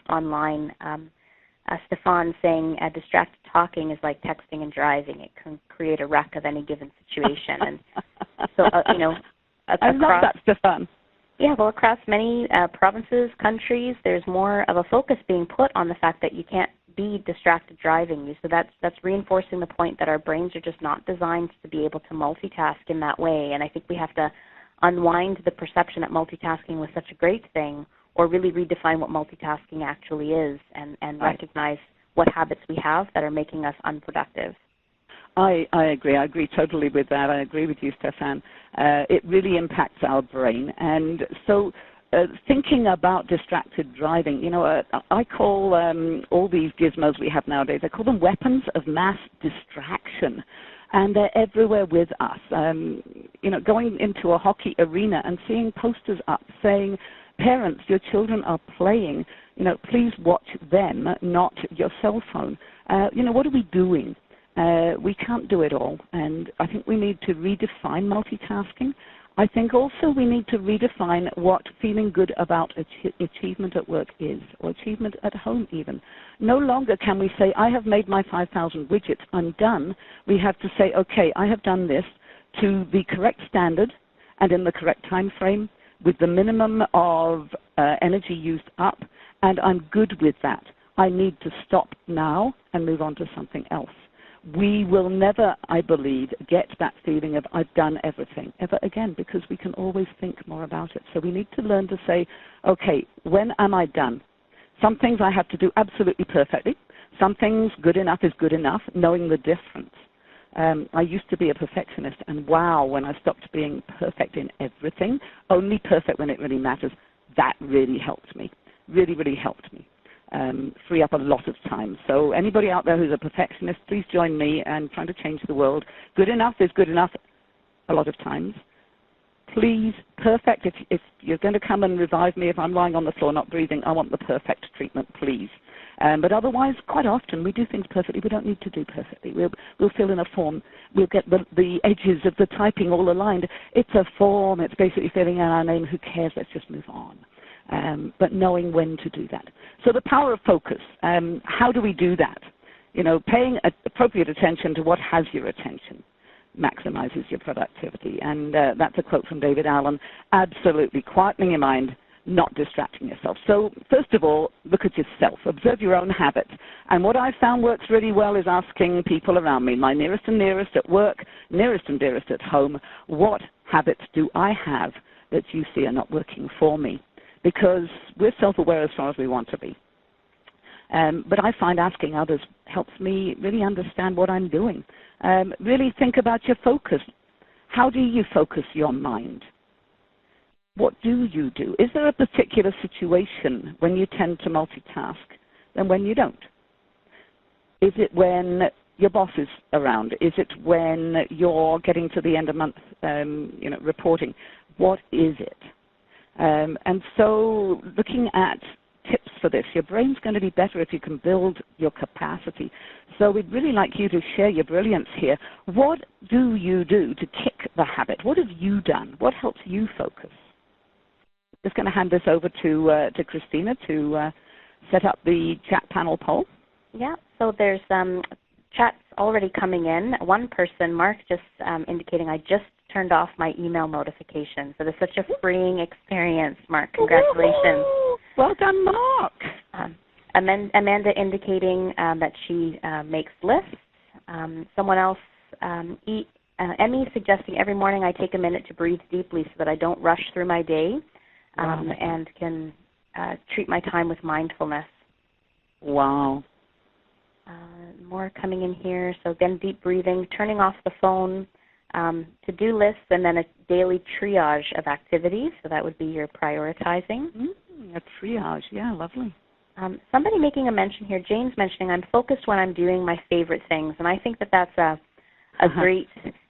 online, Stefan saying distracted talking is like texting and driving. It can create a wreck of any given situation. And so, I love that, Stefan. Yeah, well, across many provinces, countries, there's more of a focus being put on the fact that you can't be distracted driving. So that's reinforcing the point that our brains are just not designed to be able to multitask in that way. And I think we have to unwind the perception that multitasking was such a great thing, or really redefine what multitasking actually is, and right. Recognize what habits we have that are making us unproductive. I agree. I agree totally with that. I agree with you, Stefan. It really impacts our brain. And so thinking about distracted driving, I call all these gizmos we have nowadays, I call them weapons of mass distraction. And they're everywhere with us. Going into a hockey arena and seeing posters up saying, parents, your children are playing, please watch them, not your cell phone. What are we doing? We can't do it all, and I think we need to redefine multitasking. I think also we need to redefine what feeling good about achievement at work is, or achievement at home even. No longer can we say, I have made my 5,000 widgets, I'm done. We have to say, okay, I have done this to the correct standard and in the correct time frame, with the minimum of energy used up, and I'm good with that. I need to stop now and move on to something else. We will never, I believe, get that feeling of I've done everything ever again, because we can always think more about it. So we need to learn to say, okay, when am I done? Some things I have to do absolutely perfectly. Some things good enough is good enough, knowing the difference. I used to be a perfectionist, and wow, when I stopped being perfect in everything, only perfect when it really matters, that really helped me, really, really helped me free up a lot of time. So anybody out there who's a perfectionist, please join me in trying to change the world. Good enough is good enough a lot of times. Please, perfect, if you're going to come and revive me if I'm lying on the floor not breathing, I want the perfect treatment, please. But otherwise, quite often, we do things perfectly. We don't need to do perfectly. We'll fill in a form. We'll get the edges of the typing all aligned. It's a form. It's basically filling in our name. Who cares? Let's just move on. But knowing when to do that. So the power of focus. How do we do that? Paying appropriate attention to what has your attention maximizes your productivity. And that's a quote from David Allen. Absolutely. Quietening your mind, not distracting yourself. So first of all, look at yourself. Observe your own habits. And what I've found works really well is asking people around me, my nearest and nearest at work, nearest and dearest at home, what habits do I have that you see are not working for me? Because we're self-aware as far as we want to be. But I find asking others helps me really understand what I'm doing. Really think about your focus. How do you focus your mind? What do you do? Is there a particular situation when you tend to multitask and when you don't? Is it when your boss is around? Is it when you're getting to the end of month reporting? What is it? And so looking at tips for this. Your brain's going to be better if you can build your capacity. So we'd really like you to share your brilliance here. What do you do to kick the habit? What have you done? What helps you focus? Just going to hand this over to Christina to set up the chat panel poll. Yeah, so there's chats already coming in. One person, Mark, just indicating, I just turned off my email notifications. So it's such a freeing experience, Mark. Congratulations. Woo-hoo! Well done, Mark. Amanda indicating that she makes lists. Someone else, Emmy suggesting every morning I take a minute to breathe deeply so that I don't rush through my day and can treat my time with mindfulness. Wow. More coming in here. So again, deep breathing, turning off the phone, to-do lists, and then a daily triage of activities. So that would be your prioritizing. A triage, yeah, lovely. Somebody making a mention here, Jane's mentioning, I'm focused when I'm doing my favorite things. And I think that that's a great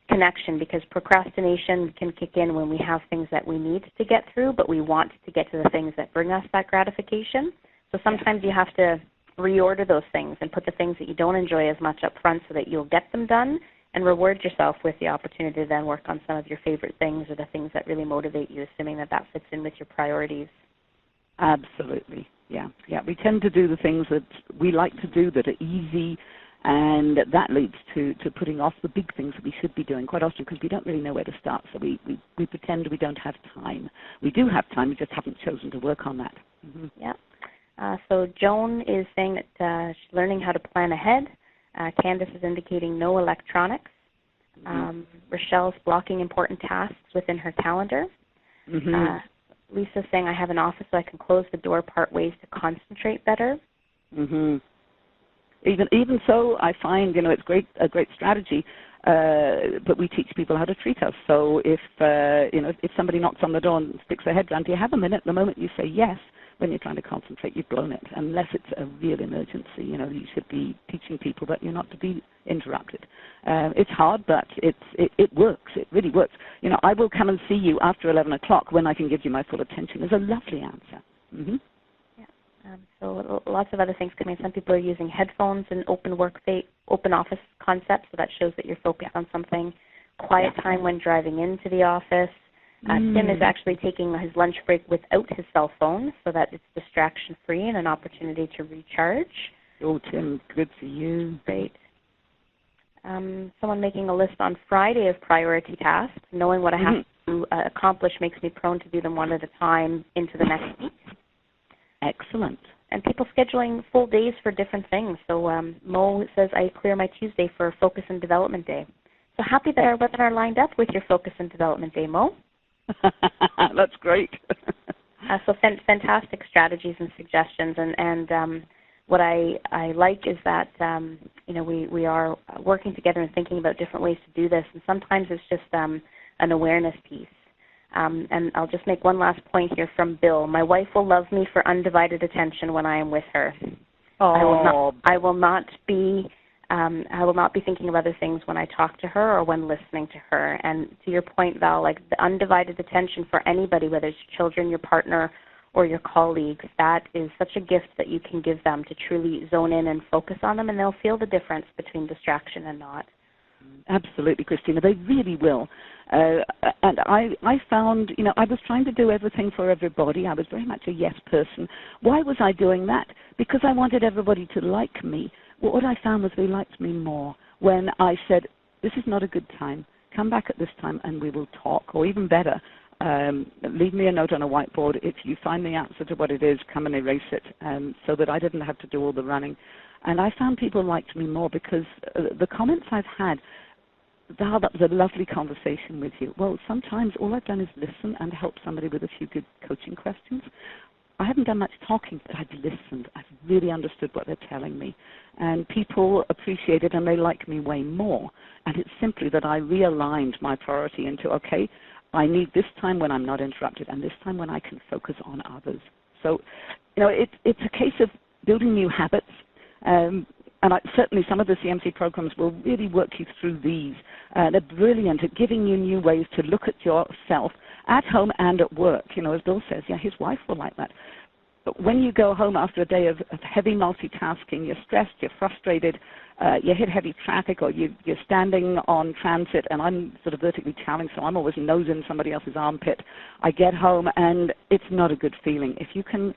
connection, because procrastination can kick in when we have things that we need to get through, but we want to get to the things that bring us that gratification. So sometimes you have to reorder those things and put the things that you don't enjoy as much up front so that you'll get them done, and reward yourself with the opportunity to then work on some of your favorite things or the things that really motivate you, assuming that that fits in with your priorities. Absolutely, yeah. We tend to do the things that we like to do that are easy, and that leads to putting off the big things that we should be doing quite often, because we don't really know where to start, so we pretend we don't have time. We do have time, we just haven't chosen to work on that. Yeah. So Joan is saying that she's learning how to plan ahead. Candace is indicating no electronics. Rochelle's blocking important tasks within her calendar. Lisa's saying, I have an office so I can close the door part ways to concentrate better. Even so, I find, it's a great strategy, but we teach people how to treat us. So if somebody knocks on the door and sticks their head down, do you have a minute? The moment you say yes, when you're trying to concentrate, you've blown it. Unless it's a real emergency, you should be teaching people that you're not to be interrupted. It's hard, but it works. It really works. I will come and see you after 11 o'clock when I can give you my full attention is a lovely answer. So lots of other things coming. Some people are using headphones and open office concepts, so that shows that you're focused on something. Quiet time when driving into the office. Tim is actually taking his lunch break without his cell phone, so that it's distraction-free and an opportunity to recharge. Oh, Tim, good for you. Great. Someone making a list on Friday of priority tasks. Knowing what I have to accomplish makes me prone to do them one at a time into the next week. Excellent. And people scheduling full days for different things. So Mo says, I clear my Tuesday for Focus and Development Day. So happy that our webinar lined up with your Focus and Development Day, Mo. That's great. So fantastic strategies and suggestions. And what I like is that, we are working together and thinking about different ways to do this. And sometimes it's just an awareness piece. And I'll just make one last point here from Bill. My wife will love me for undivided attention when I am with her. I will not be thinking of other things when I talk to her or when listening to her. And to your point, Val, like the undivided attention for anybody, whether it's your children, your partner, or your colleagues, that is such a gift that you can give them to truly zone in and focus on them, and they'll feel the difference between distraction and not. Absolutely, Christina. They really will. And I found, I was trying to do everything for everybody. I was very much a yes person. Why was I doing that? Because I wanted everybody to like me. What I found was they liked me more when I said, this is not a good time. Come back at this time and we will talk. Or even better, leave me a note on a whiteboard. If you find the answer to what it is, come and erase it, so that I didn't have to do all the running. And I found people liked me more because the comments I've had, Val, that was a lovely conversation with you. Well, sometimes all I've done is listen and help somebody with a few good coaching questions. I haven't done much talking, but I've listened. I've really understood what they're telling me. And people appreciate it and they like me way more. And it's simply that I realigned my priority into, okay, I need this time when I'm not interrupted and this time when I can focus on others. So, it's a case of building new habits. And certainly some of the CMC programs will really work you through these. They're brilliant at giving you new ways to look at yourself at home and at work. As Bill says, his wife will like that. when you go home after a day of heavy multitasking, you're stressed, you're frustrated, you hit heavy traffic, or you're standing on transit, and I'm sort of vertically challenged, so I'm always nosing somebody else's armpit. I get home, and it's not a good feeling. If you can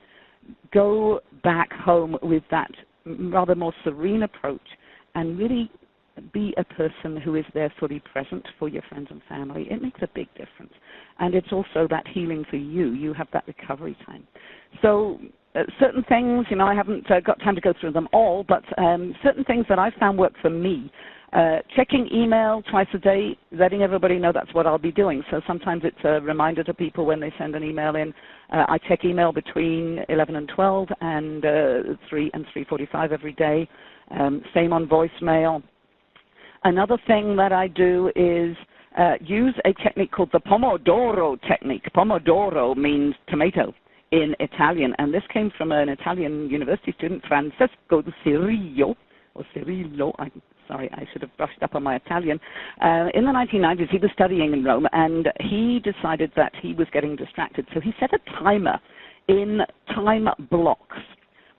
go back home with that rather more serene approach and really be a person who is there fully present for your friends and family, it makes a big difference. And it's also that healing for you. You have that recovery time. So certain things, I haven't got time to go through them all, but certain things that I've found work for me. Checking email twice a day, letting everybody know that's what I'll be doing. So sometimes it's a reminder to people when they send an email in. I check email between 11 and 12 and 3 and 3:45 every day. Same on voicemail. Another thing that I do is use a technique called the Pomodoro technique. Pomodoro means tomato in Italian, and this came from an Italian university student, Francesco Cirillo, or Cirillo. Sorry, I should have brushed up on my Italian. In the 1990s, he was studying in Rome, and he decided that he was getting distracted, so he set a timer in time blocks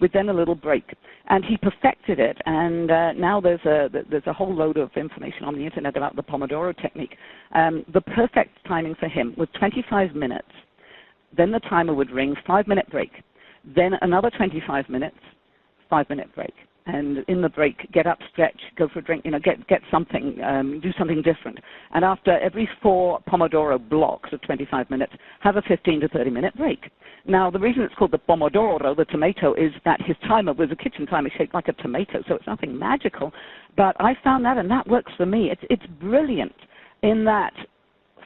with then a little break. And he perfected it, and now there's a whole load of information on the internet about the Pomodoro technique. The perfect timing for him was 25 minutes. Then the timer would ring, 5-minute break. Then another 25 minutes, 5-minute break. And in the break, get up, stretch, go for a drink, get something, do something different. And after every 4 Pomodoro blocks of 25 minutes, have a 15 to 30-minute break. Now, the reason it's called the Pomodoro, the tomato, is that his timer was a kitchen timer shaped like a tomato, so it's nothing magical. But I found that, and that works for me. It's brilliant in that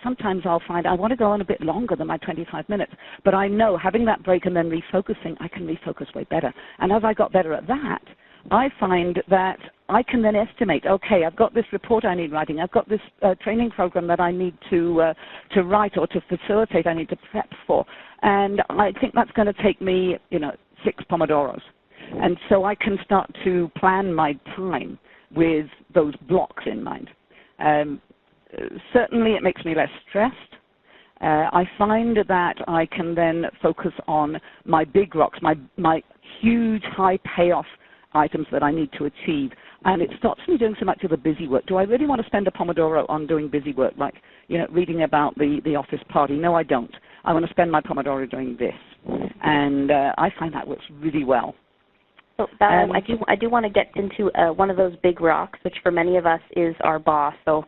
sometimes I'll find I want to go on a bit longer than my 25 minutes, but I know having that break and then refocusing, I can refocus way better. And as I got better at that, I find that I can then estimate, okay, I've got this report I need writing, I've got this training program that I need to write or to facilitate, I need to prep for, and I think that's going to take me, 6 Pomodoros. And so I can start to plan my time with those blocks in mind. Certainly it makes me less stressed. I find that I can then focus on my big rocks, my huge high payoff items that I need to achieve, and it stops me doing so much of the busy work. Do I really want to spend a Pomodoro on doing busy work, like reading about the office party? No, I don't. I want to spend my Pomodoro doing this, and I find that works really well. So Val, I do want to get into one of those big rocks, which for many of us is our boss. So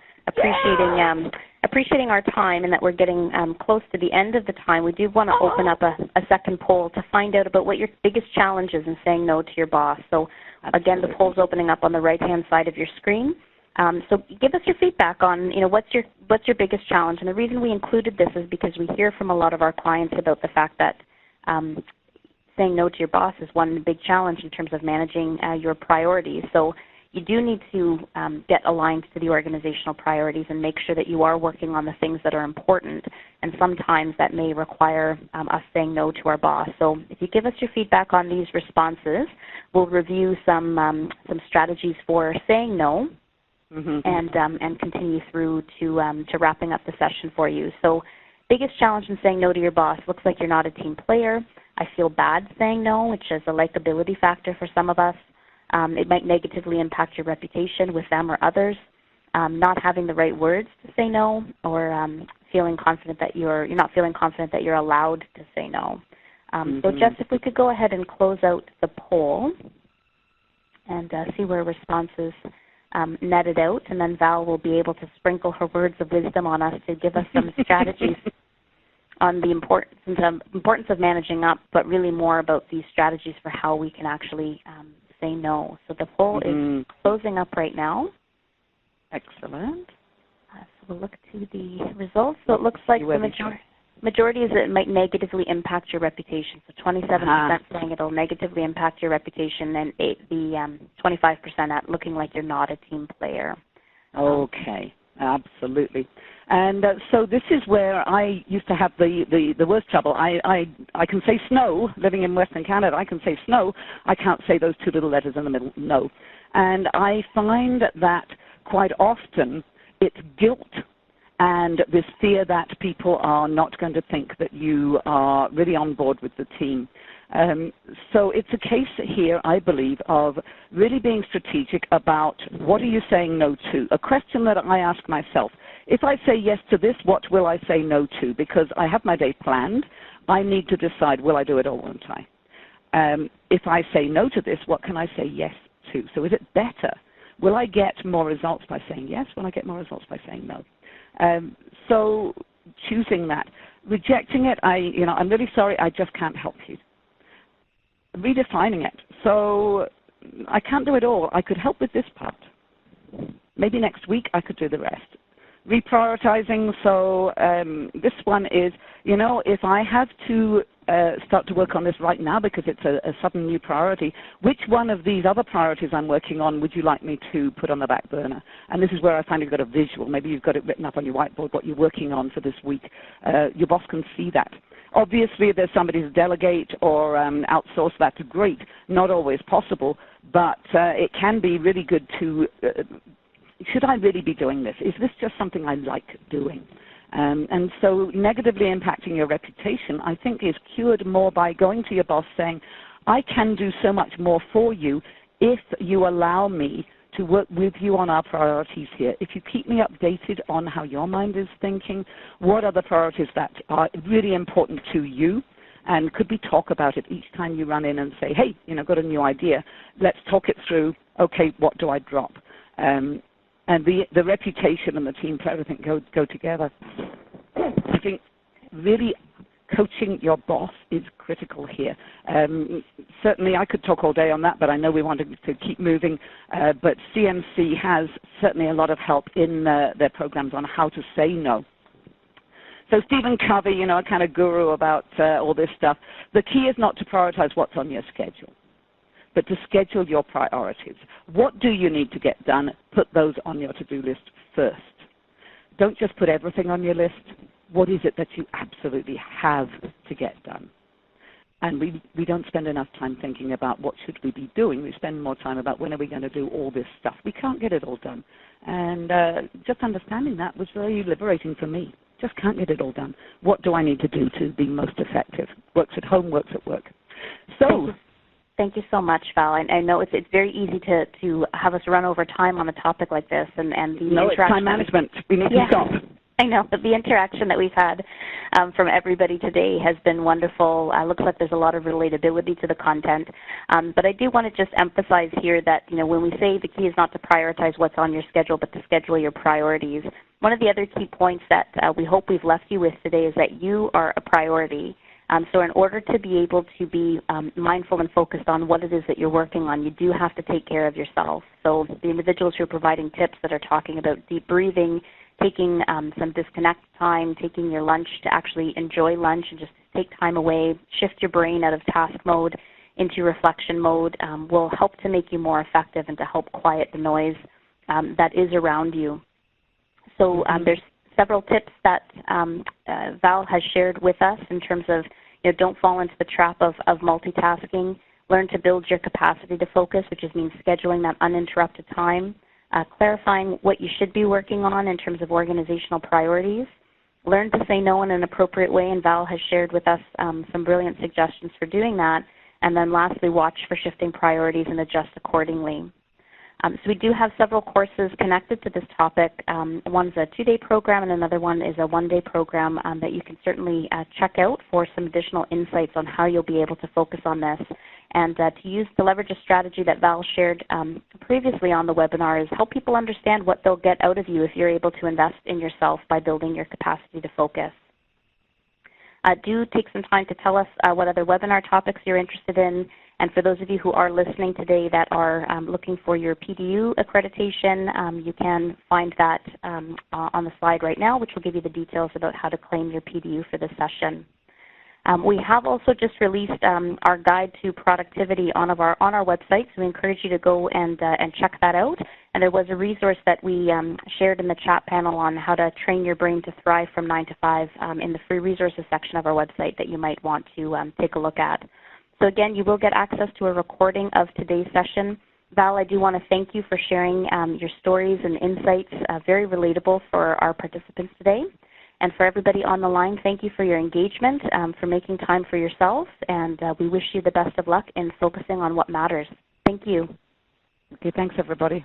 appreciating our time and that we're getting close to the end of the time, we do want to open up a second poll to find out about what your biggest challenge is in saying no to your boss. So again, the poll's opening up on the right-hand side of your screen. So give us your feedback on, what's your biggest challenge. And the reason we included this is because we hear from a lot of our clients about the fact that saying no to your boss is one big challenge in terms of managing your priorities. So you do need to get aligned to the organizational priorities and make sure that you are working on the things that are important. And sometimes that may require us saying no to our boss. So if you give us your feedback on these responses, we'll review some strategies for saying no, and continue through to wrapping up the session for you. So biggest challenge in saying no to your boss: looks like you're not a team player. I feel bad saying no, which is a likability factor for some of us. It might negatively impact your reputation with them or others. Not having the right words to say no, or feeling confident that you're not feeling confident that you're allowed to say no. So Jess, if we could go ahead and close out the poll and see where responses netted out, and then Val will be able to sprinkle her words of wisdom on us to give us some strategies on the importance of managing up, but really more about these strategies for how we can actually say no. So the poll is closing up right now. Excellent. So we'll look to the results. So it looks like the majority is that it might negatively impact your reputation. So 27% saying it'll negatively impact your reputation, and the 25% at looking like you're not a team player. Okay. Absolutely. And so this is where I used to have the worst trouble. I can say snow, living in Western Canada, I can say snow. I can't say those 2 little letters in the middle, no. And I find that quite often it's guilt and this fear that people are not going to think that you are really on board with the team. So it's a case here, I believe, of really being strategic about what are you saying no to? A question that I ask myself, if I say yes to this, what will I say no to? Because I have my day planned, I need to decide, will I do it or won't I? If I say no to this, what can I say yes to? So is it better? Will I get more results by saying yes? Will I get more results by saying no? So choosing that. Rejecting it, I'm really sorry, I just can't help you. Redefining it. So I can't do it all. I could help with this part. Maybe next week I could do the rest. Reprioritizing, so this one is, if I have to start to work on this right now because it's a sudden new priority, which one of these other priorities I'm working on would you like me to put on the back burner? And this is where I find you've got a visual. Maybe you've got it written up on your whiteboard, what you're working on for this week. Your boss can see that. Obviously, if there's somebody to delegate or outsource, that's great. Not always possible, but it can be really good to, should I really be doing this? Is this just something I like doing? And so negatively impacting your reputation, I think, is cured more by going to your boss saying, I can do so much more for you if you allow me to work with you on our priorities here. If you keep me updated on how your mind is thinking, what are the priorities that are really important to you, and could we talk about it each time you run in and say, hey, got a new idea, let's talk it through, okay, what do I drop? And the reputation and the team play, everything go together. I think really coaching your boss is critical here. Certainly, I could talk all day on that, but I know we want to keep moving. But CMC has certainly a lot of help in their programs on how to say no. So Stephen Covey, a kind of guru about all this stuff. The key is not to prioritize what's on your schedule, but to schedule your priorities. What do you need to get done? Put those on your to-do list first. Don't just put everything on your list. What is it that you absolutely have to get done? And we don't spend enough time thinking about what should we be doing. We spend more time about when are we going to do all this stuff. We can't get it all done. And just understanding that was very liberating for me. Just can't get it all done. What do I need to do to be most effective? Works at home, works at work. So Thank you so much, Val. I know it's very easy to have us run over time on a topic like this, and the no, it's time management. We need to stop. I know, but the interaction that we've had from everybody today has been wonderful. Looks like there's a lot of relatability to the content. But I do want to just emphasize here that, when we say the key is not to prioritize what's on your schedule, but to schedule your priorities, one of the other key points that we hope we've left you with today is that you are a priority. So in order to be able to be mindful and focused on what it is that you're working on, you do have to take care of yourself. So the individuals who are providing tips that are talking about deep breathing, taking some disconnect time, taking your lunch to actually enjoy lunch and just take time away, shift your brain out of task mode into reflection mode will help to make you more effective and to help quiet the noise that is around you. So there's several tips that Val has shared with us in terms of, don't fall into the trap of multitasking. Learn to build your capacity to focus, which means scheduling that uninterrupted time. Clarifying what you should be working on in terms of organizational priorities. Learn to say no in an appropriate way, and Val has shared with us some brilliant suggestions for doing that. And then lastly, watch for shifting priorities and adjust accordingly. So we do have several courses connected to this topic. One's a 2-day program and another one is a 1-day program that you can certainly check out for some additional insights on how you'll be able to focus on this. And to leverage a strategy that Val shared previously on the webinar is help people understand what they'll get out of you if you're able to invest in yourself by building your capacity to focus. Do take some time to tell us what other webinar topics you're interested in. And for those of you who are listening today that are looking for your PDU accreditation, you can find that on the slide right now, which will give you the details about how to claim your PDU for this session. We have also just released our guide to productivity on our website, so we encourage you to go and check that out. And there was a resource that we shared in the chat panel on how to train your brain to thrive from 9 to 5 in the free resources section of our website that you might want to take a look at. So again, you will get access to a recording of today's session. Val, I do want to thank you for sharing your stories and insights, very relatable for our participants today. And for everybody on the line, thank you for your engagement, for making time for yourself, and we wish you the best of luck in focusing on what matters. Thank you. Okay, thanks everybody.